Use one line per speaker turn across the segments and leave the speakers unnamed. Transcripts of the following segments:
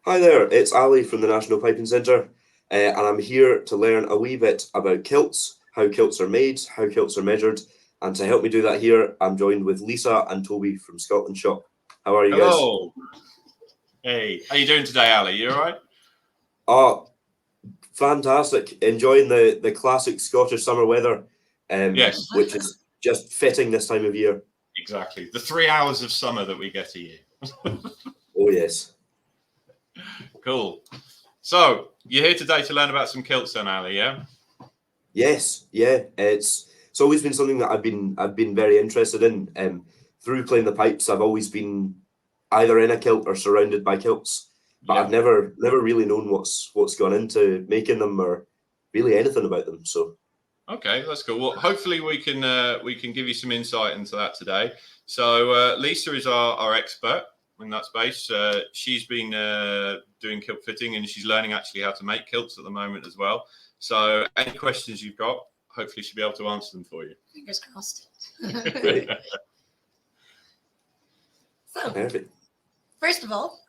Hi there, it's Ali from the National Piping Centre, and I'm here to learn a wee bit about kilts, how kilts are made, how kilts are measured, and to help me do that here, I'm joined with Lisa and Toby from Scotland Shop. How are you guys?
Hello. Hey, how you doing today, Ali? You all right?
Oh, fantastic. Enjoying the classic Scottish summer weather,
Yes.
which is just fitting this time of year.
Exactly. The 3 hours of summer that we get a year.
Oh, yes.
Cool. So, you're here today to learn about some kilts then, Ali, yeah?
Yes, yeah. It's always been something that I've been very interested in. Through playing the pipes, I've always been either in a kilt or surrounded by kilts, but I've never really known what's gone into making them or really anything about them. So
okay, that's cool. Well, hopefully we can give you some insight into that today. So Lisa is our expert in that space. She's been doing kilt fitting and she's learning actually how to make kilts at the moment as well. So any questions you've got, hopefully she'll be able to answer them for you.
Fingers crossed.
great.
So,
Perfect.
first of all,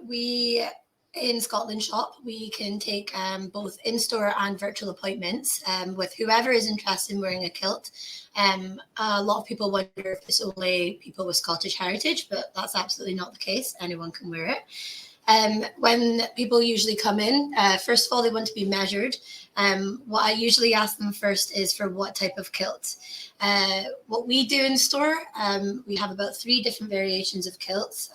we in Scotland Shop, we can take both in-store and virtual appointments with whoever is interested in wearing a kilt. A lot of people wonder if it's only people with Scottish heritage, but that's absolutely not the case. Anyone can wear it. When people usually come in, first of all, they want to be measured. What I usually ask them first is for what type of kilt. What we do in store, we have about 3 different variations of kilts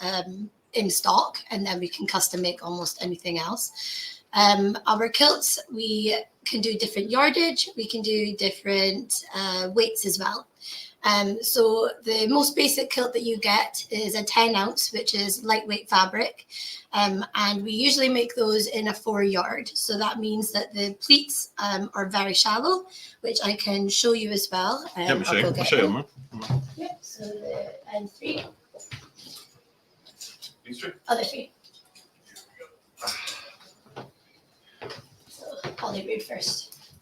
in stock, and then we can custom make almost anything else. Our kilts, we can do different yardage, we can do different weights as well. So the most basic kilt that you get is a 10 ounce, which is lightweight fabric. And we usually make those in a 4 yard. So that means that the pleats are very shallow, which I can show you as well.
I'll show you.
Yeah, so the N3.
These 3?
Other 3. So I'll read first.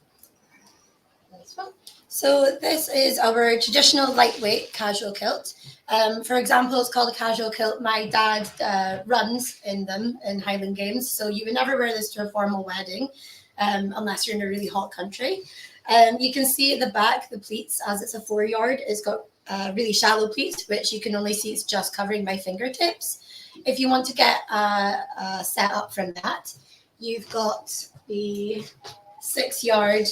This one. So this is our traditional lightweight casual kilt. For example, it's called a casual kilt. My dad runs in them in Highland Games. So you would never wear this to a formal wedding unless you're in a really hot country. You can see at the back, the pleats, as it's a 4 yard, it's got really shallow pleats, which you can only see it's just covering my fingertips. If you want to get a set up from that, you've got the 6 yard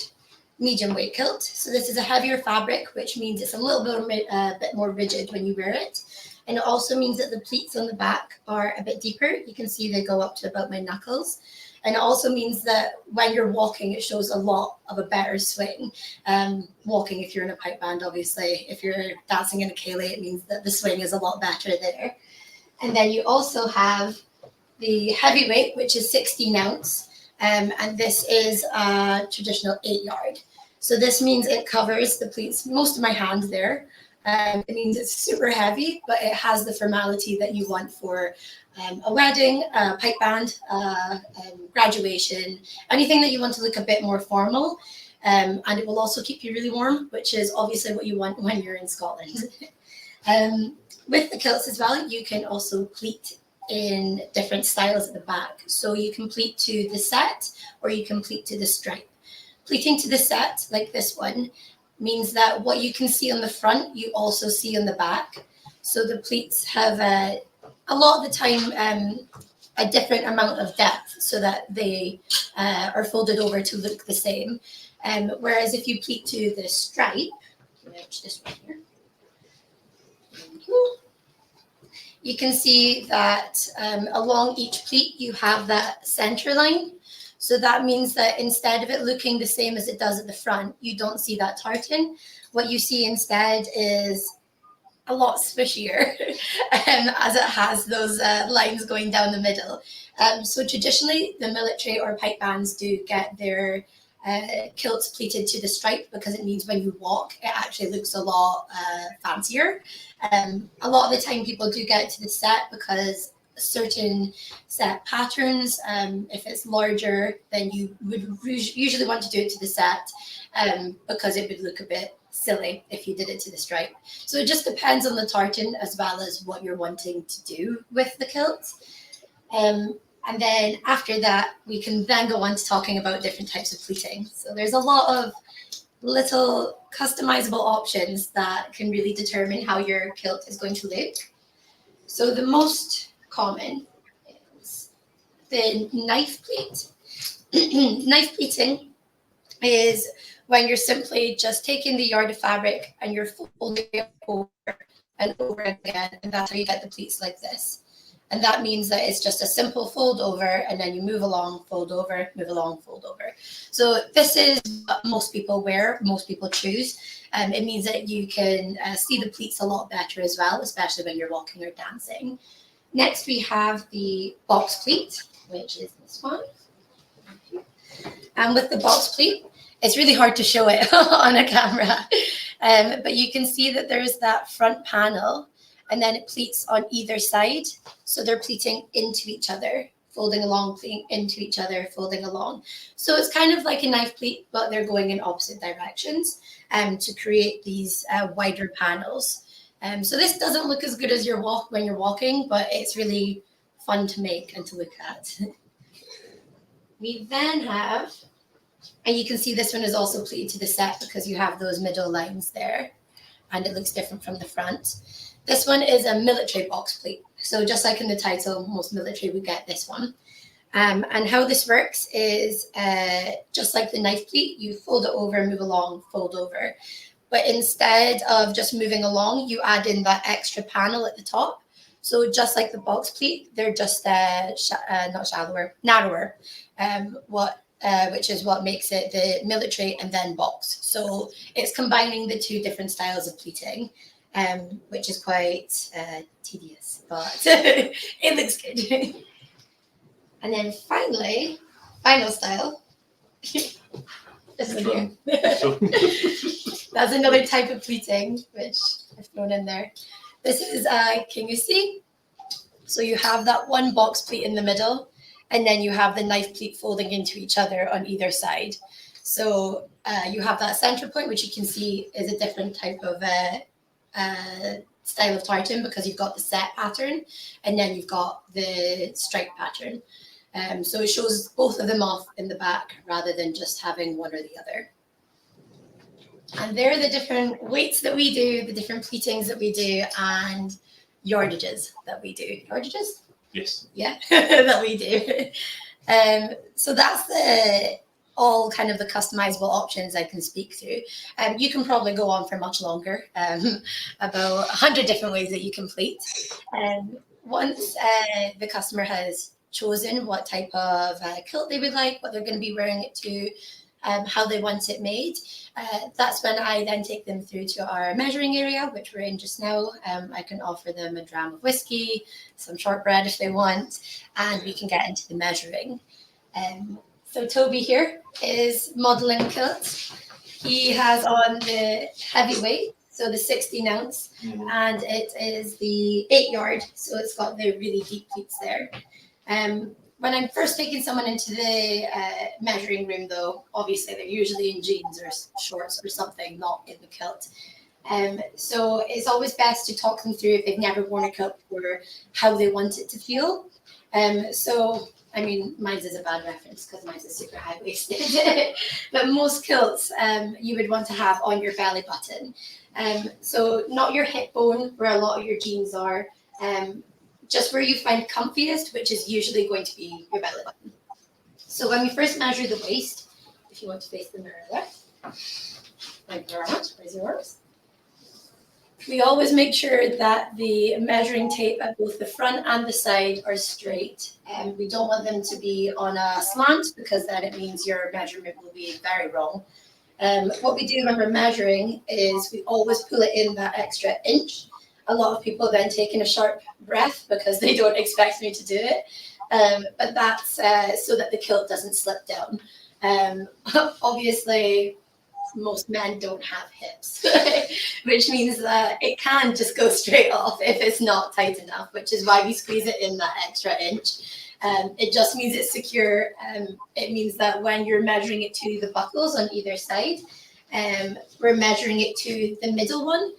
medium weight kilt. So this is a heavier fabric, which means it's a little bit more rigid when you wear it. And it also means that the pleats on the back are a bit deeper. You can see they go up to about my knuckles. And it also means that when you're walking, it shows a lot of a better swing. Walking, if you're in a pipe band, obviously, if you're dancing in a ceilidh, it means that the swing is a lot better there. And then you also have the heavyweight, which is 16 ounce. And this is a traditional 8 yard. So this means it covers the pleats, most of my hand there. It means it's super heavy, but it has the formality that you want for a wedding, a pipe band, graduation, anything that you want to look a bit more formal. And it will also keep you really warm, which is obviously what you want when you're in Scotland. With the kilts as well, you can also pleat in different styles at the back. So you can pleat to the set or you can pleat to the stripe. Pleating to the set, like this one, means that what you can see on the front, you also see on the back. So the pleats have a lot of the time a different amount of depth so that they are folded over to look the same. Whereas if you pleat to the stripe, which this one here, you can see that along each pleat you have that center line. So that means that instead of it looking the same as it does at the front, you don't see that tartan. What you see instead is a lot swishier as it has those lines going down the middle. So traditionally, the military or pipe bands do get their kilts pleated to the stripe because it means when you walk, it actually looks a lot fancier. A lot of the time people do get it to the set because certain set patterns, if it's larger, then you would usually want to do it to the set because it would look a bit silly if you did it to the stripe. So it just depends on the tartan as well as what you're wanting to do with the kilt. And then after that, we can then go on to talking about different types of pleating. So there's a lot of little customizable options that can really determine how your kilt is going to look. So the most common is the knife pleat. Knife pleating is when you're simply just taking the yard of fabric and you're folding it over and over again, and that's how you get the pleats like this. And that means that it's just a simple fold over, and then you move along, fold over, move along, fold over. So this is what most people wear, most people choose. It means that you can see the pleats a lot better as well, especially when you're walking or dancing. Next, we have the box pleat, which is this one. And with the box pleat, it's really hard to show it on a camera, but you can see that there's that front panel, and then it pleats on either side. So they're pleating into each other, folding along, pleating into each other, folding along. So it's kind of like a knife pleat, but they're going in opposite directions to create these wider panels. So this doesn't look as good as when you're walking, but it's really fun to make and to look at. We then have, and you can see this one is also pleated to the set because you have those middle lines there, and it looks different from the front. This one is a military box pleat. So just like in the title, most military would get this one. And how this works is just like the knife pleat, you fold it over, move along, fold over. But instead of just moving along, you add in that extra panel at the top. So just like the box pleat, they're just not shallower, narrower, which is what makes it the military and then box. So it's combining the two different styles of pleating, which is quite tedious, but it looks good. And then finally, final style. This one here. That's another type of pleating, which I've thrown in there. This is Kingusi. So you have that one box pleat in the middle, and then you have the knife pleat folding into each other on either side. So you have that center point, which you can see is a different type of style of tartan because you've got the set pattern, and then you've got the stripe pattern. So it shows both of them off in the back rather than just having one or the other. And there are the different weights that we do, the different pleatings that we do, and yardages that we do. Yardages?
Yes.
Yeah, that we do. So that's all kind of the customizable options I can speak to. You can probably go on for much longer, about 100 different ways that you can pleat. Once the customer has chosen what type of kilt they would like, what they're going to be wearing it to, how they want it made, that's when I then take them through to our measuring area, which we're in just now. I can offer them a dram of whiskey, some shortbread if they want, and we can get into the measuring. So Toby here is modelling the kilt. He has on the heavyweight, so the 16 ounce, and it is the 8 yard, so it's got the really deep pleats there. When I'm first taking someone into the measuring room, though, obviously they're usually in jeans or shorts or something, not in the kilt. So it's always best to talk them through if they've never worn a kilt or how they want it to feel. So, I mean, mine's is a bad reference because mine's is super high-waisted. But most kilts you would want to have on your belly button. So not your hip bone where a lot of your jeans are. Just where you find comfiest, which is usually going to be your belly button. So when we first measure the waist, if you want to face the mirror there, thank you very much, raise your arms. We always make sure that the measuring tape at both the front and the side are straight. We don't want them to be on a slant because then it means your measurement will be very wrong. What we do when we're measuring is we always pull it in that extra inch. A lot of people then take in a sharp breath because they don't expect me to do it. But that's so that the kilt doesn't slip down. Obviously, most men don't have hips, which means that it can just go straight off if it's not tight enough, which is why we squeeze it in that extra inch. It just means it's secure. It means that when you're measuring it to the buckles on either side, we're measuring it to the middle one.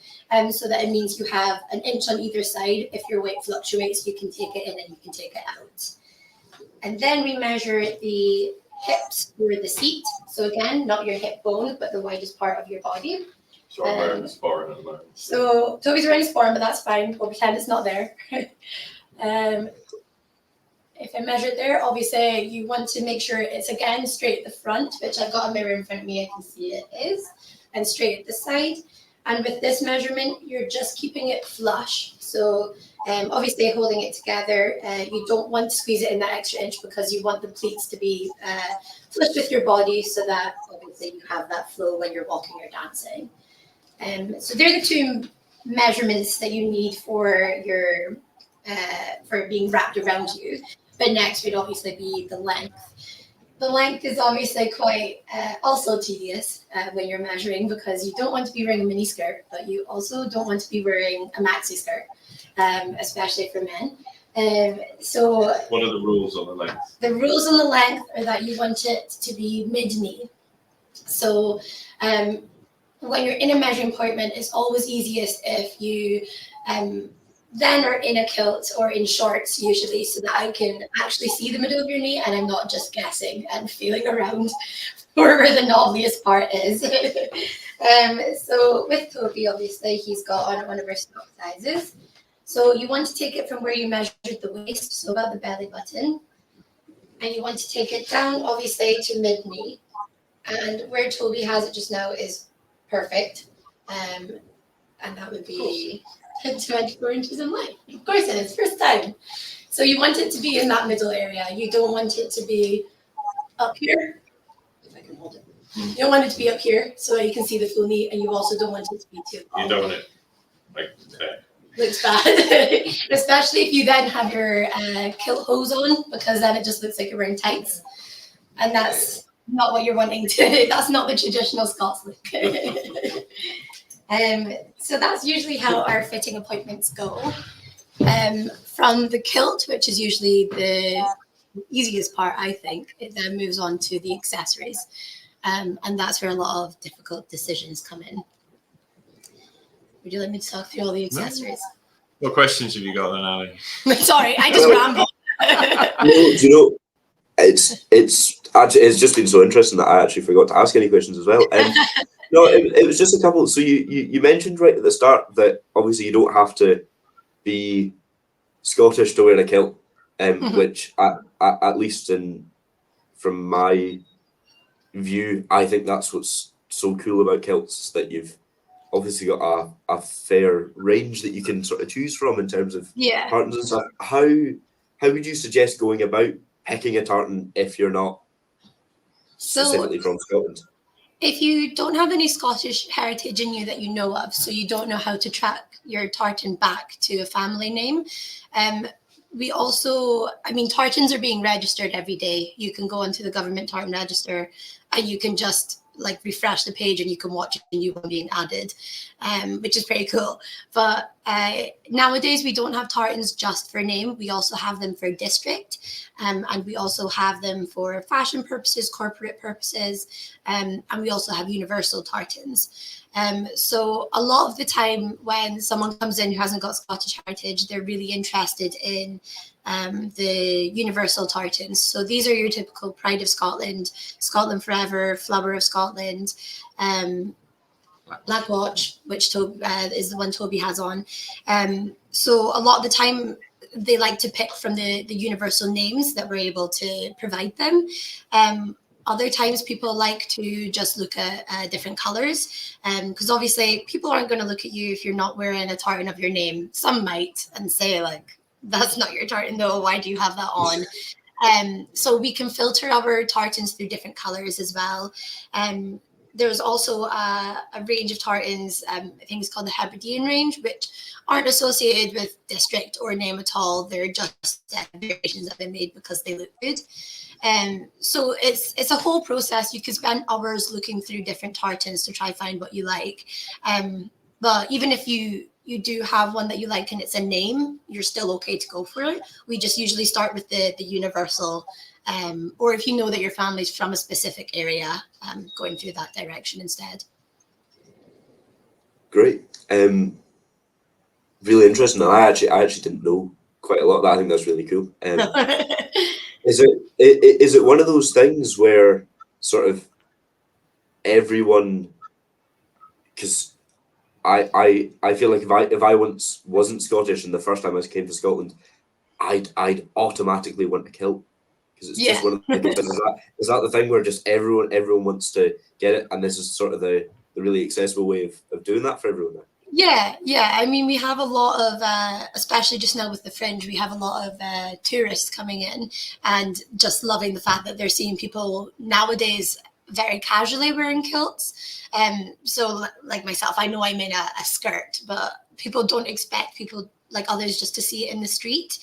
So that it means you have an inch on either side. If your weight fluctuates, you can take it in and you can take it out. And then we measure the hips for the seat. So again, not your hip bone, but the widest part of your body.
So I'm wearing a sporran at the moment.
So Toby's wearing a sporran, but that's fine. We'll pretend it's not there. If I measure it there, obviously you want to make sure it's again straight at the front, which I've got a mirror in front of me, I can see it is, and straight at the side. And with this measurement, you're just keeping it flush. So obviously holding it together, you don't want to squeeze it in that extra inch because you want the pleats to be flush with your body so that obviously you have that flow when you're walking or dancing. So they're the two measurements that you need for your for being wrapped around you. But next would obviously be the length. The length is obviously quite also tedious when you're measuring because you don't want to be wearing a mini skirt, but you also don't want to be wearing a maxi skirt, especially for men. So
what are the rules on the length?
The rules on the length are that you want it to be mid-knee. So when you're in a measuring appointment, it's always easiest if you then are in a kilt or in shorts usually so that I can actually see the middle of your knee and I'm not just guessing and feeling around for where the obvious part is. So with Toby, obviously, he's got on one of our stock sizes. So you want to take it from where you measured the waist, so about the belly button, and you want to take it down, obviously, to mid-knee. And where Toby has it just now is perfect. And that would be 24 inches in length. Of course it is, first time. So you want it to be in that middle area. You don't want it to be up here, if I can hold it. You don't want it to be up here so that you can see the full knee, and you also don't want it to be too long.
You don't want it like that.
Looks bad, especially if you then have your kilt hose on, because then it just looks like you're wearing tights, and that's not what you're wanting to. That's not the traditional Scots look. So that's usually how our fitting appointments go. From the kilt, which is usually the easiest part, I think, it then moves on to the accessories, and that's where a lot of difficult decisions come in. Would you like me to talk through all the accessories?
What questions have you got then, Ali?
Sorry, I just ramble.
It's just been so interesting that I actually forgot to ask any questions as well. No, it was just a couple. So you mentioned right at the start that obviously you don't have to be Scottish to wear a kilt, which at least from my view, I think that's what's so cool about kilts, that you've obviously got a fair range that you can sort of choose from in terms of tartans and stuff. How would you suggest going about picking a tartan if you're not specifically from Scotland?
If you don't have any Scottish heritage in you that you know of, so you don't know how to track your tartan back to a family name, we also, tartans are being registered every day. You can go onto the government tartan register and you can just refresh the page and you can watch a new one being added, which is pretty cool. But nowadays we don't have tartans just for name. We also have them for district, and we also have them for fashion purposes, corporate purposes, and we also have universal tartans. So a lot of the time when someone comes in who hasn't got Scottish heritage, they're really interested in the universal tartans. So these are your typical Pride of Scotland, Scotland Forever, Flower of Scotland, Black Watch, which is the one Toby has on. So a lot of the time they like to pick from the universal names that we're able to provide them. Other times people like to just look at different colors, because obviously people aren't going to look at you if you're not wearing a tartan of your name. Some might and say that's not your tartan though, why do you have that on? So we can filter our tartans through different colors as well. There's also a range of tartans, I think it's called the Hebridean range, which aren't associated with district or name at all. They're just variations that have been made because they look good. So it's a whole process. You could spend hours looking through different tartans to try and find what you like. But even if you do have one that you like and it's a name, you're still okay to go for it. We just usually start with the universal, or if you know that your family's from a specific area, going through that direction instead.
Great. Really interesting. I actually didn't know quite a lot of that. I think that's really cool. Is it one of those things where sort of everyone, because I feel like if I once wasn't Scottish and the first time I came to Scotland, I'd automatically want a kilt, because it's just one of those things. Is that the thing where just everyone wants to get it, and this is sort of the really accessible way of doing that for everyone now?
Yeah. I mean, we have a lot of, especially just now with the Fringe, we have a lot of tourists coming in and just loving the fact that they're seeing people nowadays very casually wearing kilts. So like myself, I know I'm in a skirt, but people don't expect people like others just to see it in the street.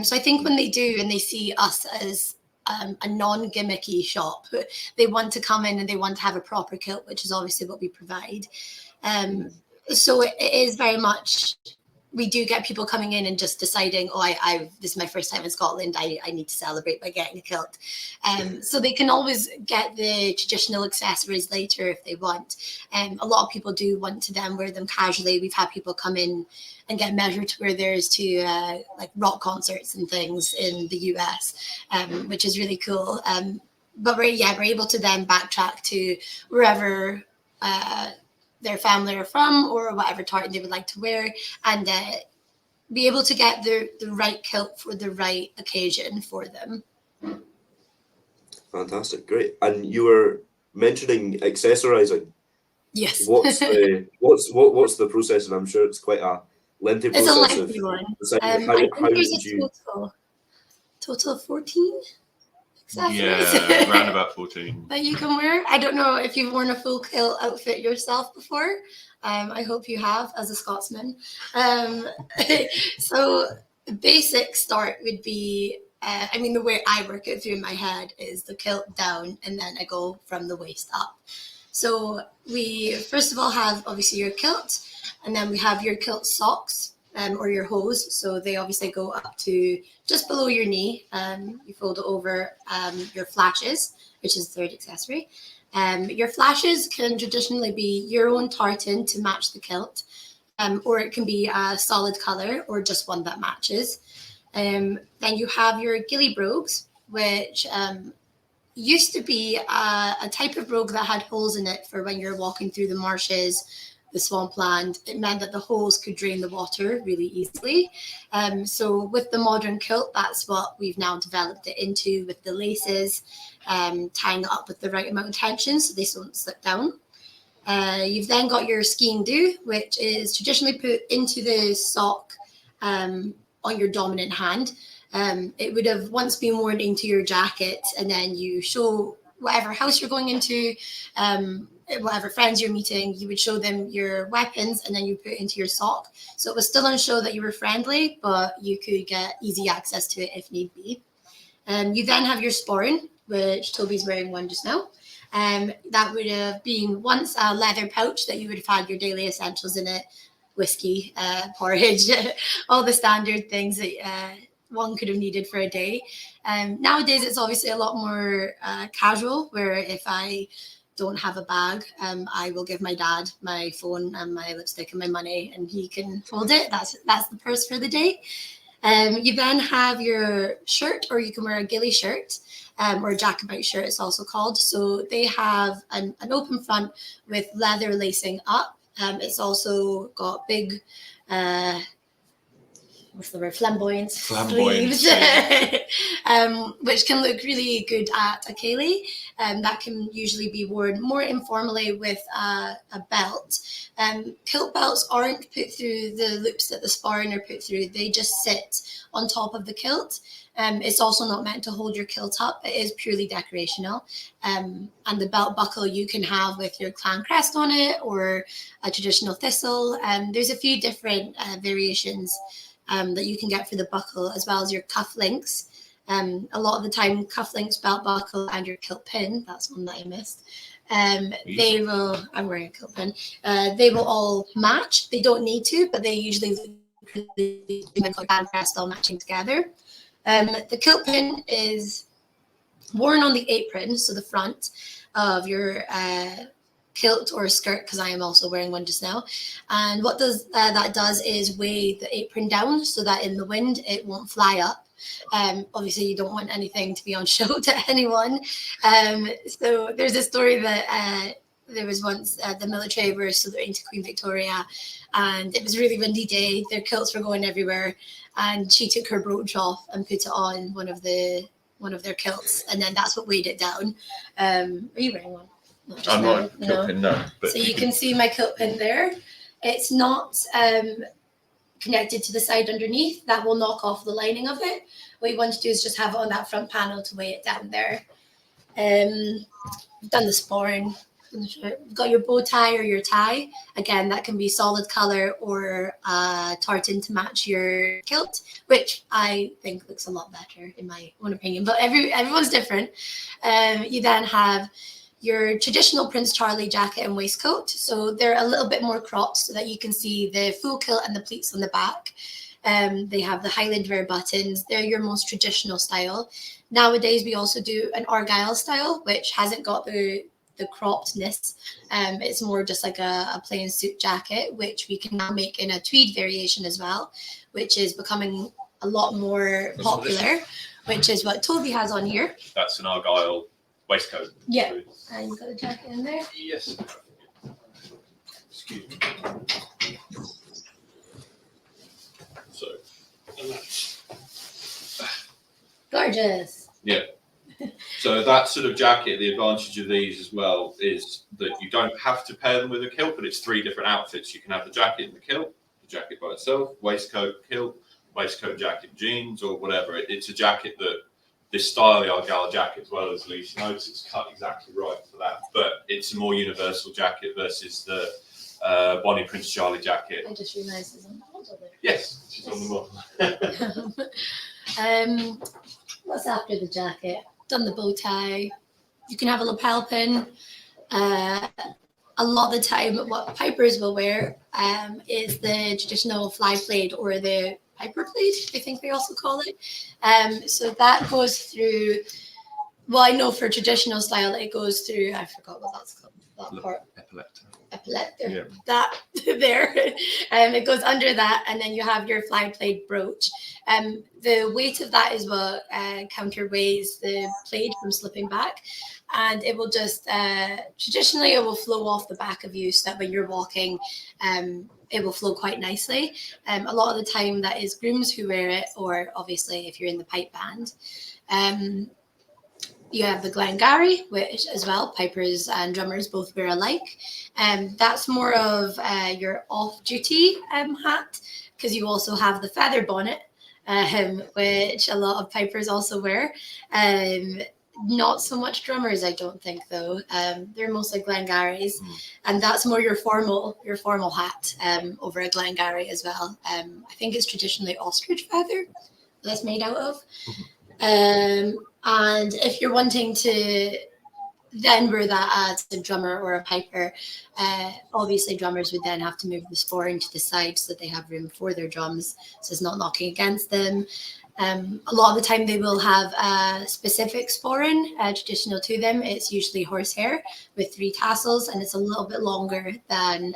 So I think when they do and they see us as a non-gimmicky shop, they want to come in and they want to have a proper kilt, which is obviously what we provide. So it is very much, we do get people coming in and just deciding, this is my first time in Scotland, I need to celebrate by getting a kilt. So they can always get the traditional accessories later if they want. A lot of people do want to then wear them casually. We've had people come in and get measured to wear theirs to like rock concerts and things in the US, which is really cool. But we're able to then backtrack to wherever their family are from or whatever tartan they would like to wear, and be able to get the right kilt for the right occasion for them.
Fantastic, great. And you were mentioning accessorizing.
Yes.
What's the process? And I'm sure it's quite a lengthy process.
It's a lengthy one. I think there's a total of 14 accessories.
Yeah, around about 14.
That you can wear. I don't know if you've worn a full kilt outfit yourself before. I hope you have, as a Scotsman. So the basic start would be, the way I work it through in my head is the kilt down, and then I go from the waist up. So we first of all have obviously your kilt, and then we have your kilt socks. Or your hose, so they obviously go up to just below your knee. You fold it over your flashes, which is the third accessory. Your flashes can traditionally be your own tartan to match the kilt, or it can be a solid colour or just one that matches. Then you have your ghillie brogues, which used to be a type of brogue that had holes in it for when you're walking through the marshes, the swampland. It meant that the holes could drain the water really easily. So with the modern kilt, that's what we've now developed it into, with the laces, tying it up with the right amount of tension so they don't slip down. You've then got your skiing do, which is traditionally put into the sock on your dominant hand. It would have once been worn into your jacket, and then you show whatever house you're going into, whatever friends you're meeting, you would show them your weapons and then you put it into your sock. So it was still on show that you were friendly, but you could get easy access to it if need be. You then have your sporran, which Toby's wearing one just now. That would have been once a leather pouch that you would have had your daily essentials in it, whiskey, porridge, all the standard things that one could have needed for a day. Nowadays, it's obviously a lot more casual, where if I don't have a bag, I will give my dad my phone and my lipstick and my money, and he can hold it. That's the purse for the day. You then have your shirt, or you can wear a ghillie shirt, or a jacobite shirt, it's also called. So they have an open front with leather lacing up. It's also got big, flamboyant sleeves, which can look really good at a ceilidh. That can usually be worn more informally with a belt. Kilt belts aren't put through the loops that the sporran are put through. They just sit on top of the kilt. It's also not meant to hold your kilt up. It is purely decorational. And the belt buckle you can have with your clan crest on it, or a traditional thistle. There's a few different variations that you can get for the buckle, as well as your cuff links. A lot of the time, cuff links, belt buckle, and your kilt pin, that's one that I missed. I'm wearing a kilt pin. They will all match. They don't need to, but they usually crest all matching together. The kilt pin is worn on the apron, so the front of your kilt or skirt, because I am also wearing one just now. And what that does is weigh the apron down so that in the wind it won't fly up. Obviously, you don't want anything to be on show to anyone. So there's a story that there was once the military were saluting to Queen Victoria, and it was a really windy day. Their kilts were going everywhere, and she took her brooch off and put it on one of their kilts, and then that's what weighed it down. Are you wearing one?
I'm not a kilt pin, no. But
so you can see my kilt pin there. It's not connected to the side underneath. That will knock off the lining of it. What you want to do is just have it on that front panel to weigh it down there. We've done the sporran. You've got your bow tie or your tie. Again, that can be solid color or tartan to match your kilt, which I think looks a lot better in my own opinion, but everyone's different. You then have your traditional Prince Charlie jacket and waistcoat. So they're a little bit more cropped so that you can see the full kilt and the pleats on the back. They have the Highland wear buttons. They're your most traditional style. Nowadays, we also do an Argyle style, which hasn't got the croppedness. It's more just like a plain suit jacket, which we can now make in a tweed variation as well, which is becoming a lot more popular, which is what Toby has on here.
That's an Argyle waistcoat.
Yeah, and you've got the jacket in there.
Yes. Excuse me. So, and that's
gorgeous.
Yeah. So that sort of jacket, the advantage of these as well is that you don't have to pair them with a kilt, but it's 3 different outfits. You can have the jacket and the kilt, the jacket by itself, waistcoat, kilt, waistcoat, jacket, jeans, or whatever. It's a jacket that this style, the Argyle jacket, as well as Lisa knows, it's cut exactly right for that. But it's a more universal jacket versus the Bonnie Prince Charlie jacket.
I just realised there's a model there.
Yes, she's on the model.
What's after the jacket? Done the bow tie. You can have a lapel pin. A lot of the time, what pipers will wear is the traditional fly plaid or the piper plaid, I think they also call it. So that goes through, well, I know for traditional style, it goes through, I forgot what that's called. That part. Epaulette there. Yeah. That there. It goes under that, and then you have your fly plaid brooch. The weight of that is what counterweighs the plaid from slipping back, and it will just traditionally it will flow off the back of you, so that when you're walking, it will flow quite nicely. A lot of the time, that is grooms who wear it, or obviously if you're in the pipe band. You have the Glengarry, which as well, pipers and drummers both wear alike. That's more of your off-duty hat, because you also have the feather bonnet, which a lot of pipers also wear. Not so much drummers, I don't think, though. They're mostly Glengarrys, and that's more your formal hat over a Glengarry as well. I think it's traditionally ostrich feather that's made out of. And if you're wanting to then wear that as a drummer or a piper, obviously drummers would then have to move the sporran to the side so that they have room for their drums, so it's not knocking against them. A lot of the time they will have a specific sporran traditional to them. It's usually horsehair with 3 tassels, and it's a little bit longer than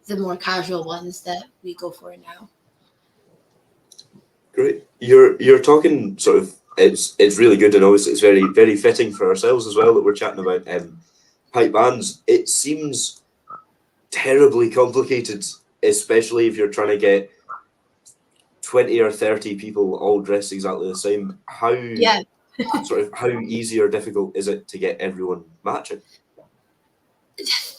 the more casual ones that we go for now.
Great. You're talking sort of, it's really good, and obviously it's very, very fitting for ourselves as well that we're chatting about pipe bands. It seems terribly complicated, especially if you're trying to get 20 or 30 people all dressed exactly the same. How easy or difficult is it to get everyone matching?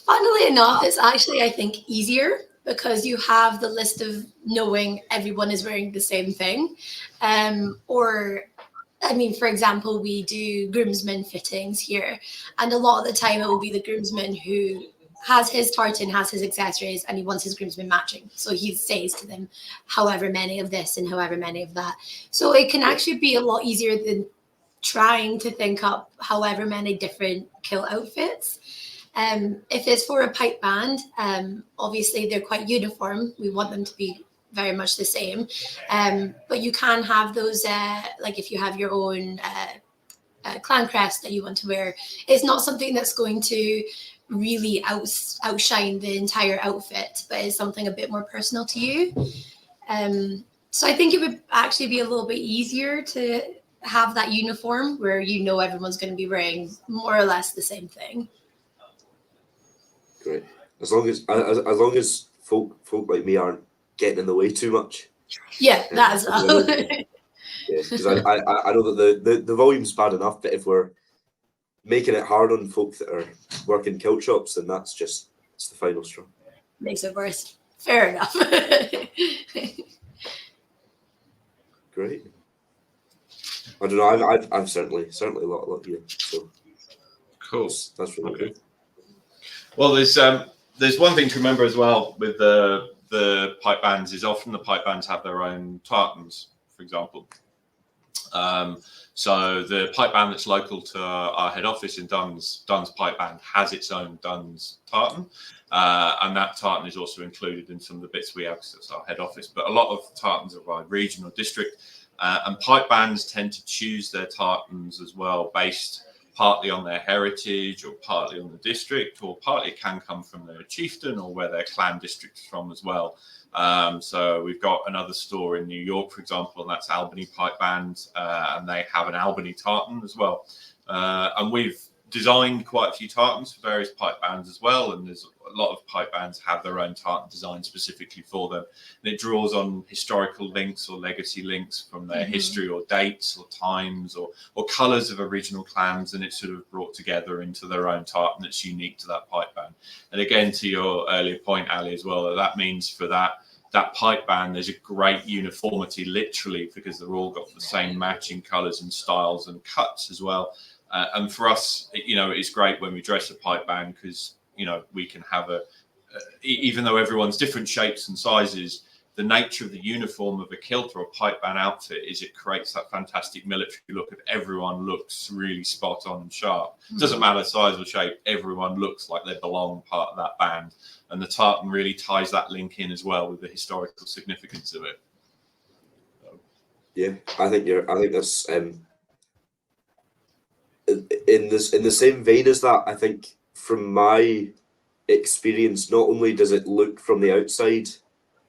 Funnily enough, it's actually, I think, easier, because you have the list of knowing everyone is wearing the same thing. For example, we do groomsmen fittings here, and a lot of the time it will be the groomsman who has his tartan, has his accessories, and he wants his groomsmen matching. So he says to them, however many of this and however many of that. So it can actually be a lot easier than trying to think up however many different kilt outfits. If it's for a pipe band, obviously they're quite uniform. We want them to be very much the same. But you can have those, like if you have your own clan crest that you want to wear, it's not something that's going to really outshine the entire outfit, but it's something a bit more personal to you. So I think it would actually be a little bit easier to have that uniform where everyone's going to be wearing more or less the same thing.
Great. As long as folk like me aren't getting in the way too much.
Yeah, that as well.
Yeah, because I know that the volume's bad enough, but if we're making it hard on folk that are working kilt shops, then it's the final straw.
Makes it worse. Fair enough.
Great. I don't know. I've certainly a lot here. So
cool.
That's really good.
Well, there's one thing to remember as well with the pipe bands is often the pipe bands have their own tartans, for example. So the pipe band that's local to our head office in Duns Pipe Band has its own Duns tartan, and that tartan is also included in some of the bits we have because it's our head office. But a lot of tartans are by region or district, and pipe bands tend to choose their tartans as well based partly on their heritage or partly on the district, or partly it can come from their chieftain or where their clan district is from as well. So we've got another store in New York, for example, and that's Albany Pipe Band, and they have an Albany tartan as well. And we've designed quite a few tartans for various pipe bands as well, and there's a lot of pipe bands have their own tartan designed specifically for them. And it draws on historical links or legacy links from their history or dates or times or colours of original clans, and it's sort of brought together into their own tartan that's unique to that pipe band. And again, to your earlier point, Ali, as well, that means for that pipe band, there's a great uniformity, literally, because they're all got the same matching colours and styles and cuts as well. And for us, it's great when we dress a pipe band because, we can have even though everyone's different shapes and sizes, the nature of the uniform of a kilt or a pipe band outfit is it creates that fantastic military look of everyone looks really spot on and sharp. It doesn't matter size or shape, everyone looks like they belong part of that band. And the tartan really ties that link in as well with the historical significance of it.
Yeah, I think that's in the same vein as that. I think from my experience, not only does it look from the outside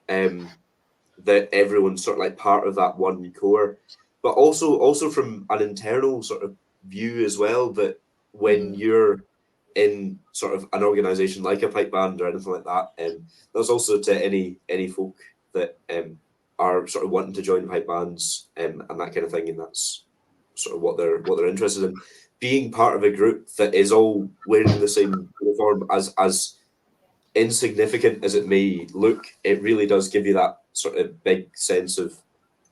that everyone's sort of like part of that one core, but also from an internal sort of view as well, that when you're in sort of an organisation like a pipe band or anything like that, that's also to any folk that are sort of wanting to join pipe bands and that kind of thing, and that's sort of what they're interested in. Being part of a group that is all wearing the same uniform, as insignificant as it may look, it really does give you that sort of big sense of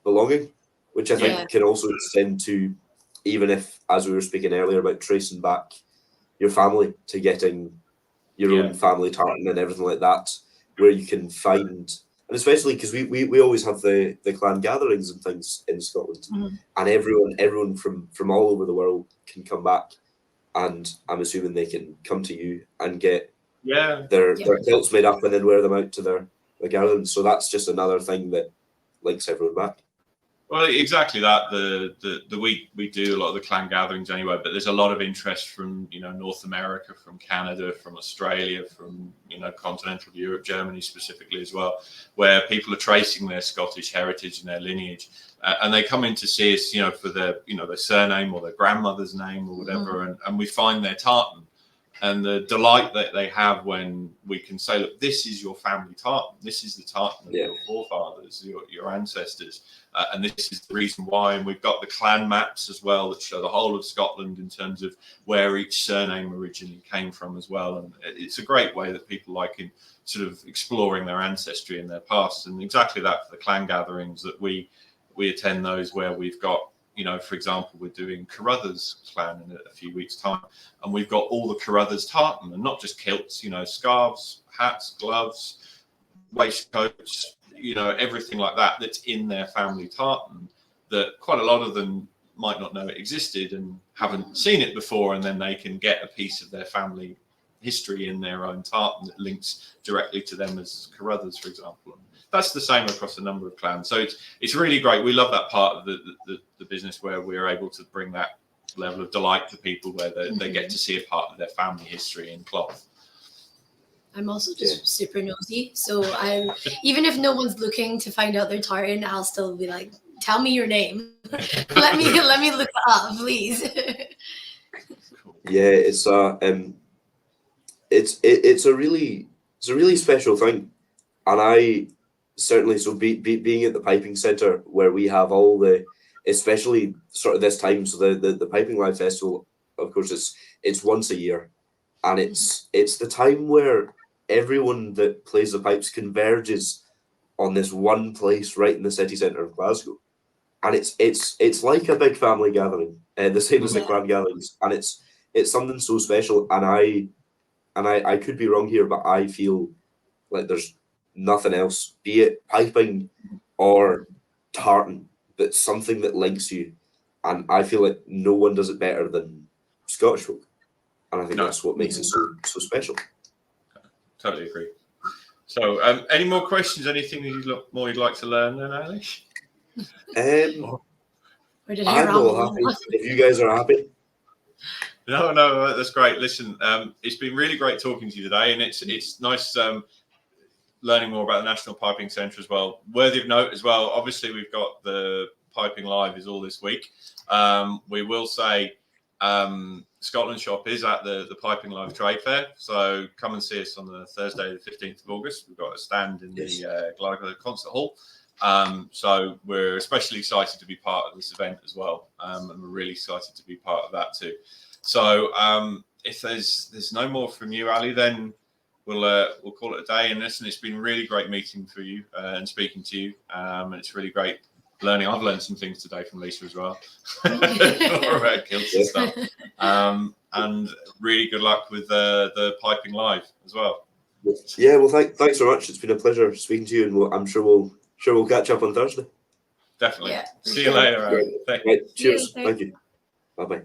belonging, which I think can also extend to, even if, as we were speaking earlier about tracing back your family to getting your own family tartan and everything like that, where you can find, and especially because we always have the clan gatherings and things in Scotland, and everyone from all over the world can come back, and I'm assuming they can come to you and get their kilts made up and then wear them out to their gatherings. So that's just another thing that links everyone back.
Well, exactly that. We do a lot of the clan gatherings anyway, but there's a lot of interest from North America, from Canada, from Australia, from continental Europe, Germany specifically as well, where people are tracing their Scottish heritage and their lineage, and they come in to see us, for their their surname or their grandmother's name or whatever, and we find their tartan. And the delight that they have when we can say, look, this is your family tartan. This is the tartan of your forefathers, your ancestors. And this is the reason why. And we've got the clan maps as well that show the whole of Scotland in terms of where each surname originally came from as well. And it's a great way that people like in sort of exploring their ancestry and their past. And exactly that for the clan gatherings that we attend, those where we've got, for example, we're doing Carruthers clan in a few weeks' time, and we've got all the Carruthers tartan, and not just kilts, scarves, hats, gloves, waistcoats, everything like that that's in their family tartan, that quite a lot of them might not know it existed and haven't seen it before, and then they can get a piece of their family history in their own tartan that links directly to them as Carruthers, for example. That's the same across a number of clans. So it's really great. We love that part of the business where we're able to bring that level of delight to people, where they get to see a part of their family history in cloth.
I'm also just super nosy. So even if no one's looking to find out their tartan, I'll still be like, tell me your name. let me look it up, please.
Yeah, it's a really special thing, and I certainly being at the Piping Centre where we have all the, especially sort of this time, so the PipingLive festival, of course, it's once a year, and it's the time where everyone that plays the pipes converges on this one place right in the city centre of Glasgow, and it's like a big family gathering, the same as the clan gatherings, and it's something so special, and I could be wrong here, but I feel like there's nothing else, be it piping or tartan, but something that links you, and I feel like no one does it better than Scottish folk, and I think that's what makes it so special.
Totally agree. So, any more questions? Anything you'd like to learn, then, Aly?
I'm all happy if you guys are happy.
No, that's great. Listen, it's been really great talking to you today, and it's nice learning more about the National Piping Centre as well. Worthy of note as well, obviously we've got the Piping Live is all this week. We will say Scotland Shop is at the Piping Live Trade Fair, so come and see us on the Thursday the 15th of August. We've got a stand in the Glasgow Concert Hall. So we're especially excited to be part of this event as well, and we're really excited to be part of that too. So if there's no more from you, Aly, then we'll call it a day. And listen, it's been really great meeting for you and speaking to you. And it's really great learning. I've learned some things today from Lisa as well, more about kilts and stuff. And really good luck with the Piping Live as well.
Yeah, well, thanks so much. It's been a pleasure speaking to you, and I'm sure we'll catch up on Thursday.
Definitely.
Yeah,
See you later.
Right. Cheers. Thank you. Bye bye.